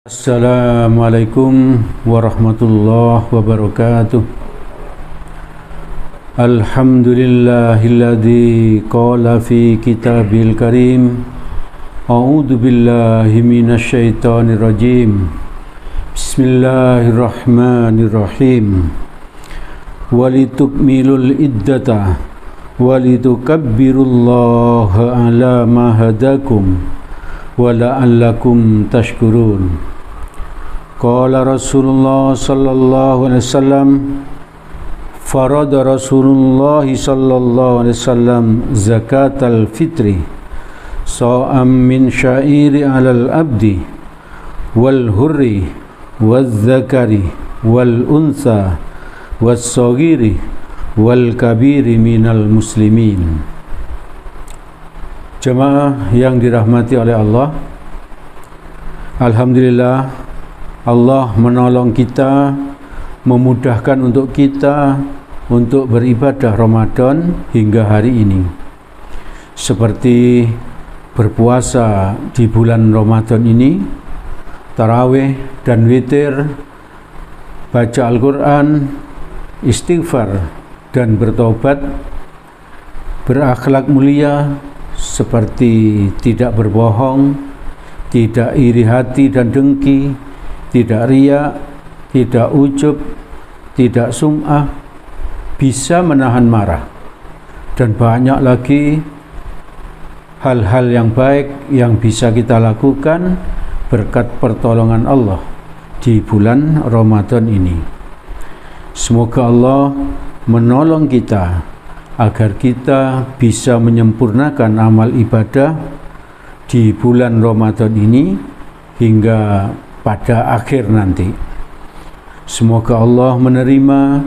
Assalamualaikum warahmatullahi wabarakatuh. Alhamdulillahilladzi qala fi kitabil karim a'udzu billahi minasyaitonir rajim. Bismillahirrahmanirrahim. Walitukmilul iddata walitukabbirullaha ala ma hadakum wa la'allakum tashkurun. Qala Rasulullah sallallahu alaihi wasallam, farada Rasulullah sallallahu alaihi wasallam zakatal fitri sa'am min sya'iri 'alal abdi wal hurri waz zakari wal unsa was saghiri wal kabiri minal muslimin. Jemaah yang dirahmati oleh Allah, alhamdulillah Allah menolong kita, memudahkan untuk kita untuk beribadah Ramadan hingga hari ini. Seperti berpuasa di bulan Ramadan ini, tarawih dan witir, baca Al-Quran, istighfar dan bertobat, berakhlak mulia seperti tidak berbohong, tidak iri hati dan dengki, tidak riya, tidak ujub, tidak sum'ah, bisa menahan marah, dan banyak lagi hal-hal yang baik yang bisa kita lakukan berkat pertolongan Allah di bulan Ramadan ini. Semoga Allah menolong kita agar kita bisa menyempurnakan amal ibadah di bulan Ramadan ini hingga pada akhir nanti. Semoga Allah menerima,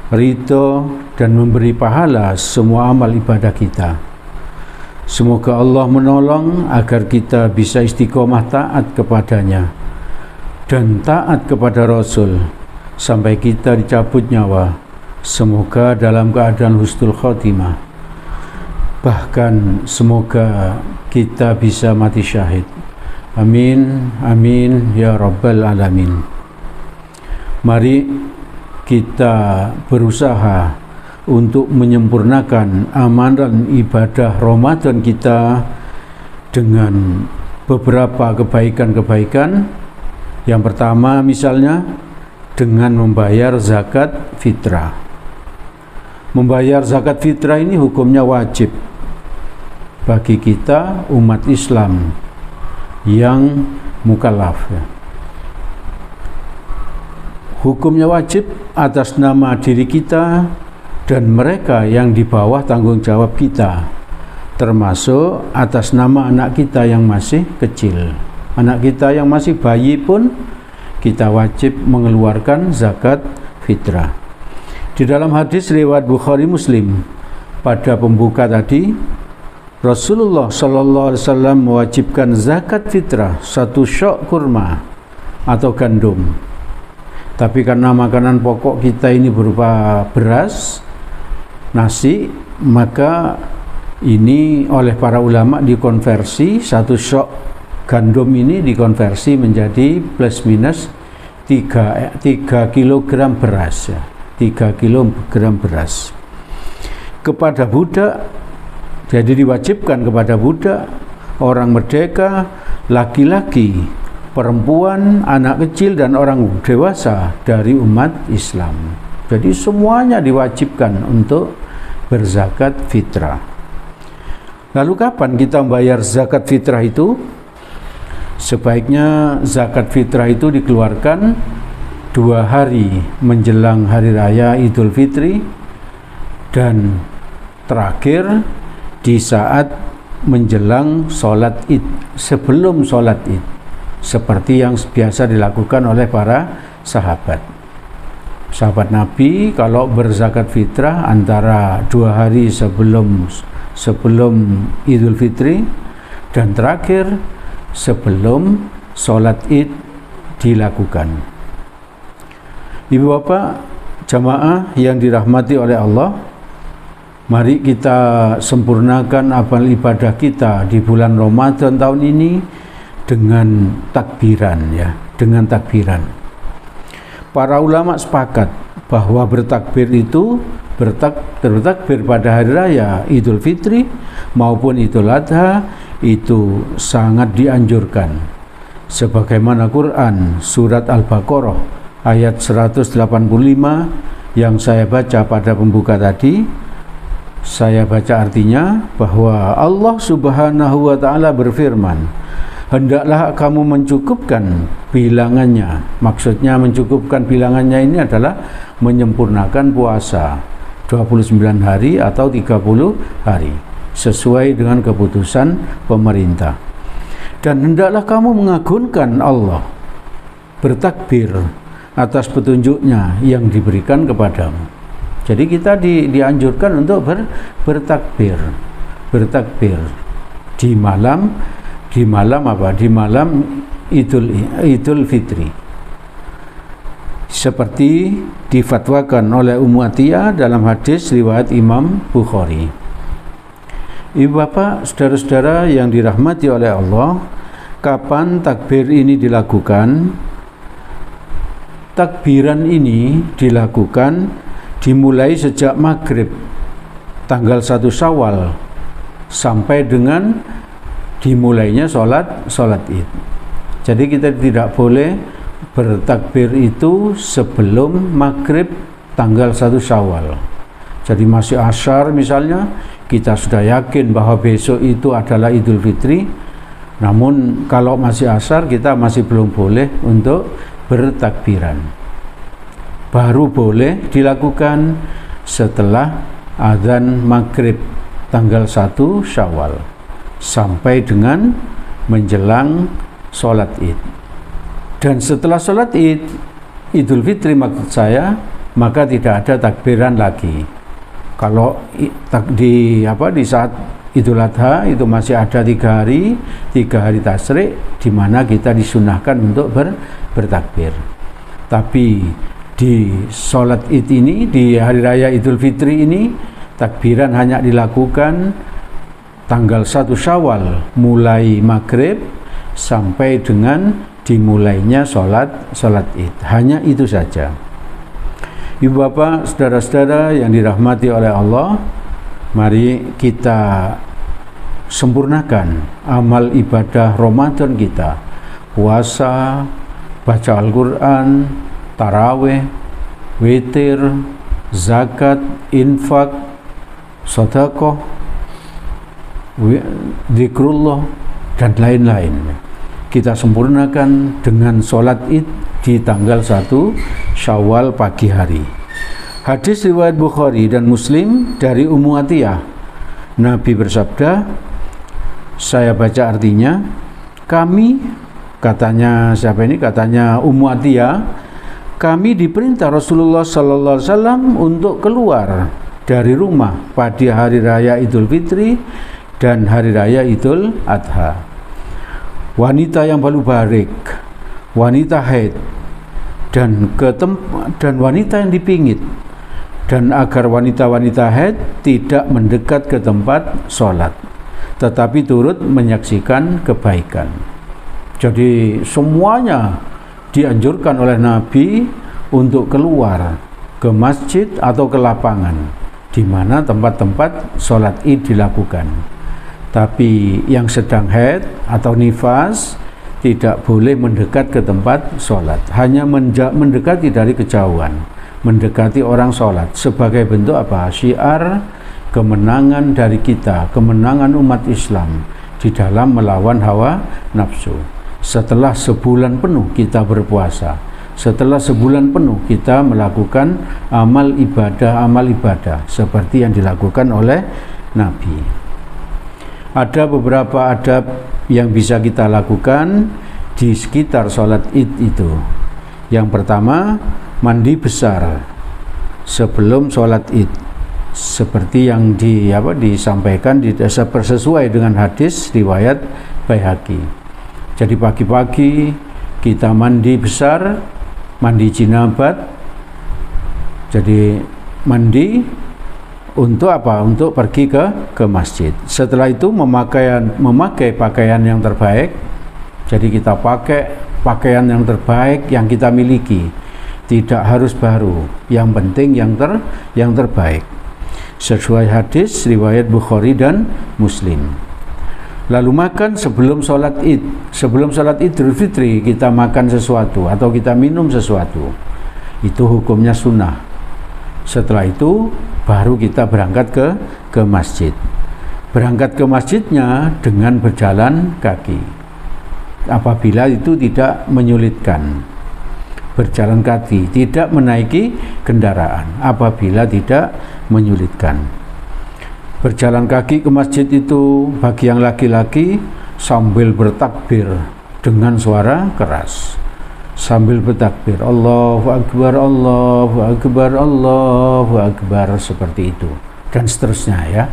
ridho dan memberi pahala semua amal ibadah kita. Semoga Allah menolong agar kita bisa istiqomah taat kepadanya dan taat kepada Rasul sampai kita dicabut nyawa. Semoga dalam keadaan husnul khotimah. Bahkan semoga kita bisa mati syahid. Amin, amin, ya Rabbal Alamin. Mari kita berusaha untuk menyempurnakan amalan ibadah Ramadan kita dengan beberapa kebaikan-kebaikan. Yang pertama misalnya dengan membayar zakat fitrah. Membayar zakat fitrah ini hukumnya wajib bagi kita umat Islam yang mukallaf. Hukumnya wajib atas nama diri kita dan mereka yang di bawah tanggung jawab kita, termasuk atas nama anak kita yang masih kecil. Anak kita yang masih bayi pun kita wajib mengeluarkan zakat fitrah. Di dalam hadis riwayat Bukhari Muslim pada pembuka tadi, Rasulullah sallallahu alaihi wasallam mewajibkan zakat fitrah 1 syok kurma atau gandum. Tapi karena makanan pokok kita ini berupa beras, nasi, maka ini oleh para ulama dikonversi 1 syok gandum ini dikonversi menjadi plus minus 3 kg beras ya. 3 kg beras kepada budak. Jadi diwajibkan kepada budak, orang merdeka, laki-laki, perempuan, anak kecil dan orang dewasa dari umat Islam. Jadi semuanya diwajibkan untuk berzakat fitrah. Lalu kapan kita membayar zakat fitrah itu? Sebaiknya zakat fitrah itu dikeluarkan 2 hari menjelang hari raya Idul Fitri dan terakhir di saat menjelang sholat id, sebelum sholat id, seperti yang biasa dilakukan oleh para sahabat Nabi. Kalau berzakat fitrah antara 2 hari sebelum Idul Fitri dan terakhir sebelum sholat id dilakukan. Ibu bapak jamaah yang dirahmati oleh Allah, mari kita sempurnakan amal ibadah kita di bulan Ramadan tahun ini dengan takbiran, ya, dengan takbiran. Para ulama sepakat bahwa bertakbir itu bertakbir pada hari raya Idul Fitri maupun Idul Adha itu sangat dianjurkan. Sebagaimana Quran surat Al-Baqarah ayat 185 yang saya baca pada pembuka tadi, saya baca artinya bahwa Allah Subhanahu wa taala berfirman, hendaklah kamu mencukupkan bilangannya. Maksudnya mencukupkan bilangannya ini adalah menyempurnakan puasa 29 hari atau 30 hari sesuai dengan keputusan pemerintah. Dan hendaklah kamu mengagungkan Allah, bertakbir atas petunjuknya yang diberikan kepadamu. Jadi kita dianjurkan untuk bertakbir di malam apa? Di malam Idul Fitri. Seperti difatwakan oleh Ummu Atiyah dalam hadis riwayat Imam Bukhari. Ibu bapak, saudara-saudara yang dirahmati oleh Allah, kapan takbir ini dilakukan? Takbiran ini dilakukan dimulai sejak maghrib tanggal 1 Syawal sampai dengan dimulainya sholat Id. Jadi kita tidak boleh bertakbir itu sebelum maghrib tanggal 1 Syawal. Jadi masih asyar misalnya, kita sudah yakin bahwa besok itu adalah Idul Fitri, namun kalau masih asyar kita masih belum boleh untuk bertakbiran. Baru boleh dilakukan setelah azan maghrib tanggal 1 Syawal sampai dengan menjelang sholat Id. Dan setelah sholat Id, Idul Fitri maksud saya, maka tidak ada takbiran lagi. Kalau di saat Idul Adha itu masih ada 3 hari tasyrik di mana kita disunahkan untuk bertakbir. Tapi di sholat Id ini, di hari raya Idul Fitri ini, takbiran hanya dilakukan tanggal 1 Syawal mulai maghrib sampai dengan dimulainya sholat Id. Hanya itu saja. Ibu bapak, saudara-saudara yang dirahmati oleh Allah, mari kita sempurnakan amal ibadah Ramadan kita. Puasa, baca Al-Quran, tarawih, witir, zakat, infak, sedekah, zikrullah, dan lain-lain. Kita sempurnakan dengan sholat Id di tanggal 1 Syawal pagi hari. Hadis riwayat Bukhari dan Muslim dari Ummu Atiyah. Nabi bersabda, saya baca artinya, katanya Ummu Atiyah, kami diperintah Rasulullah sallallahu alaihi wasallam untuk keluar dari rumah pada hari raya Idul Fitri dan hari raya Idul Adha. Wanita yang baru balik, wanita haid, dan wanita yang dipingit, dan agar wanita-wanita haid tidak mendekat ke tempat sholat, tetapi turut menyaksikan kebaikan. Jadi semuanya dianjurkan oleh Nabi untuk keluar ke masjid atau ke lapangan di mana tempat-tempat sholat Id dilakukan. Tapi yang sedang haid atau nifas tidak boleh mendekat ke tempat sholat, hanya mendekati dari kejauhan, mendekati orang sholat sebagai bentuk apa? Syiar kemenangan dari kita, kemenangan umat Islam di dalam melawan hawa nafsu. Setelah sebulan penuh kita berpuasa, setelah sebulan penuh kita melakukan amal ibadah seperti yang dilakukan oleh Nabi. Ada beberapa adab yang bisa kita lakukan di sekitar sholat Id itu. Yang pertama, mandi besar sebelum sholat Id, seperti yang disampaikan sesuai dengan hadis riwayat Baihaqi. Jadi pagi-pagi kita mandi besar, mandi jinabat. Jadi mandi untuk apa? Untuk pergi ke masjid. Setelah itu memakai pakaian yang terbaik, Jadi kita pakai pakaian yang terbaik yang kita miliki. Tidak harus baru, yang penting yang terbaik. Sesuai hadis riwayat Bukhari dan Muslim. Lalu makan sebelum sholat Id. Sebelum sholat Idul Fitri kita makan sesuatu atau kita minum sesuatu. Itu hukumnya sunnah. Setelah itu baru kita berangkat ke masjid. Berangkat ke masjidnya dengan berjalan kaki. Apabila itu tidak menyulitkan. Berjalan kaki, tidak menaiki kendaraan apabila tidak menyulitkan. Berjalan kaki ke masjid itu bagi yang laki-laki sambil bertakbir dengan suara keras. Sambil bertakbir, Allahu Akbar, Allahu Akbar, Allahu Akbar, seperti itu. Dan seterusnya ya.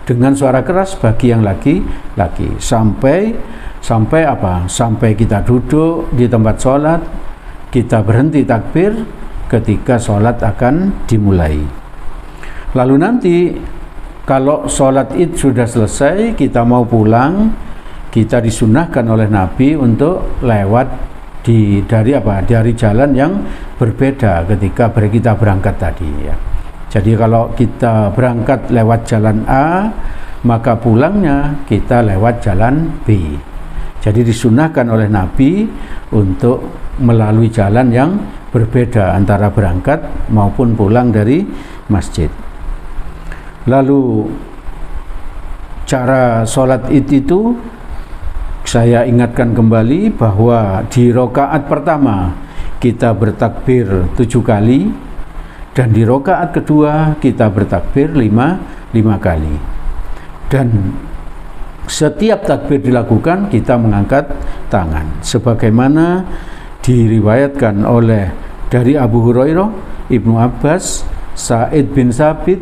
Dengan suara keras bagi yang laki-laki. Sampai apa? Sampai kita duduk di tempat sholat, kita berhenti takbir ketika sholat akan dimulai. Lalu nanti kalau sholat Id sudah selesai, kita mau pulang, kita disunahkan oleh Nabi untuk lewat dari jalan yang berbeda ketika kita berangkat tadi ya. Jadi kalau kita berangkat lewat jalan A, maka pulangnya kita lewat jalan B. Jadi disunahkan oleh Nabi untuk melalui jalan yang berbeda antara berangkat maupun pulang dari masjid. Lalu cara sholat Id itu saya ingatkan kembali bahwa di rakaat pertama kita bertakbir 7 kali dan di rakaat kedua kita bertakbir 5 kali. Dan setiap takbir dilakukan kita mengangkat tangan sebagaimana diriwayatkan dari Abu Hurairah, Ibnu Abbas, Sa'id bin Sabit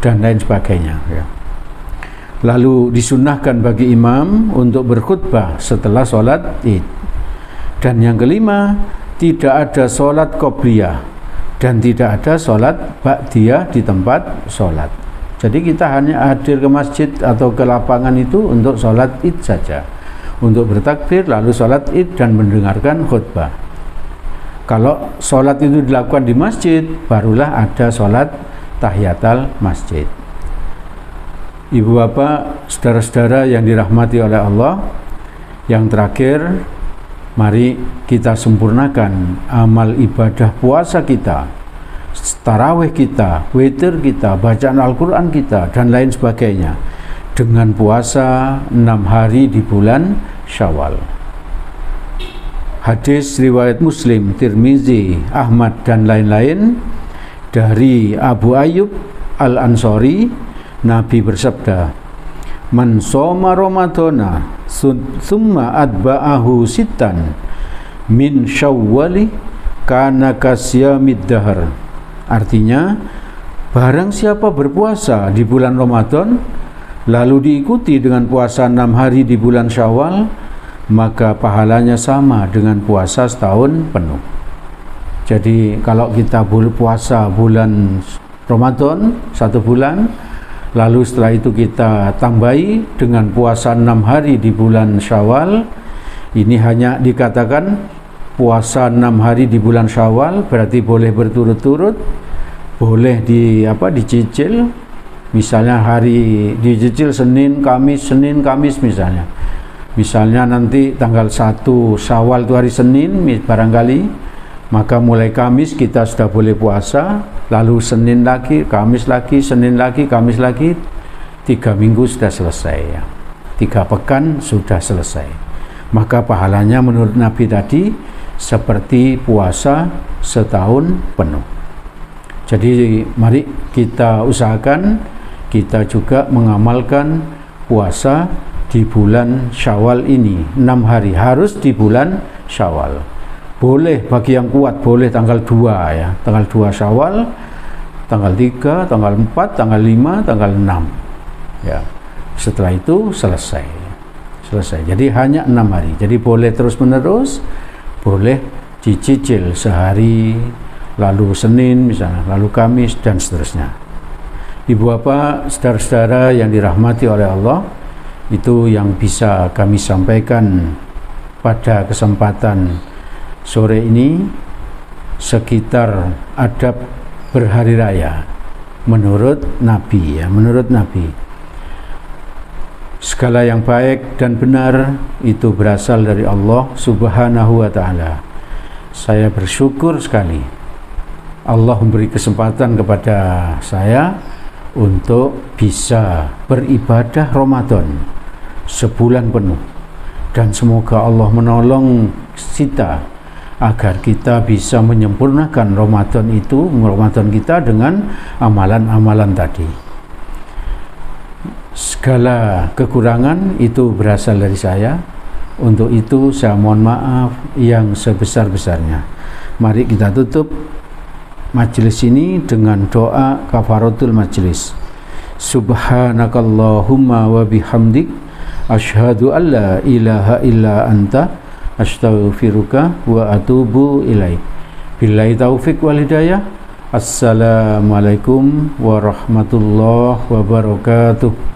dan lain sebagainya ya. Lalu disunnahkan bagi imam untuk berkhutbah setelah sholat Id. Dan yang kelima, tidak ada sholat qobliyah dan tidak ada sholat ba'diyah di tempat sholat. Jadi kita hanya hadir ke masjid atau ke lapangan itu untuk sholat Id saja, untuk bertakbir lalu sholat Id dan mendengarkan khutbah. Kalau sholat itu dilakukan di masjid, barulah ada sholat tahiyatul masjid. Ibu bapak, saudara-saudara yang dirahmati oleh Allah, yang terakhir, mari kita sempurnakan amal ibadah puasa kita, tarawih kita, witir kita, bacaan Al-Quran kita, dan lain sebagainya dengan puasa 6 hari di bulan Syawal. Hadis riwayat Muslim, Tirmizi, Ahmad dan lain-lain dari Abu Ayyub Al-Ansari, Nabi bersabda, "Man shoma Ramadhana tsumma atba'ahu sittan min Syawwali kana kasyamid dahr." Artinya, barang siapa berpuasa di bulan Ramadan lalu diikuti dengan puasa 6 hari di bulan Syawal, maka pahalanya sama dengan puasa setahun penuh. Jadi kalau kita puasa bulan Ramadan 1 bulan, lalu setelah itu kita tambahi dengan puasa 6 hari di bulan Syawal, ini hanya dikatakan puasa 6 hari di bulan Syawal, berarti boleh berturut-turut, boleh dicicil, misalnya hari dicicil Senin, Kamis misalnya. Misalnya nanti tanggal 1 Syawal itu hari Senin barangkali, maka mulai Kamis kita sudah boleh puasa, lalu Senin lagi, Kamis lagi, Senin lagi, Kamis lagi, 3 minggu sudah selesai ya. 3 pekan sudah selesai. Maka pahalanya menurut Nabi tadi seperti puasa setahun penuh. Jadi mari kita usahakan kita juga mengamalkan puasa di bulan Syawal ini 6 hari, harus di bulan Syawal. Boleh bagi yang kuat, boleh tanggal 2 ya, tanggal 2 Syawal, tanggal 3, tanggal 4, tanggal 5, tanggal 6 ya. Setelah itu selesai. Jadi hanya 6 hari. Jadi boleh terus menerus, boleh dicicil sehari, lalu Senin misalnya, lalu Kamis dan seterusnya. Ibu bapak, saudara-saudara yang dirahmati oleh Allah, itu yang bisa kami sampaikan pada kesempatan sore ini sekitar adab berhari raya menurut Nabi ya, menurut Nabi. Segala yang baik dan benar itu berasal dari Allah Subhanahu wa taala. Saya bersyukur sekali Allah memberi kesempatan kepada saya untuk bisa beribadah Ramadan sebulan penuh, dan semoga Allah menolong kita agar kita bisa menyempurnakan Ramadan kita dengan amalan-amalan tadi. Segala kekurangan itu berasal dari saya. Untuk itu saya mohon maaf yang sebesar-besarnya. Mari kita tutup majelis ini dengan doa kafaratul majelis. Subhanakallahumma wa bihamdik asyhadu an la ilaha illa anta astaghfiruka wa atubu ilaik. Billahi taufik wal hidayah. Assalamualaikum warahmatullahi wabarakatuh.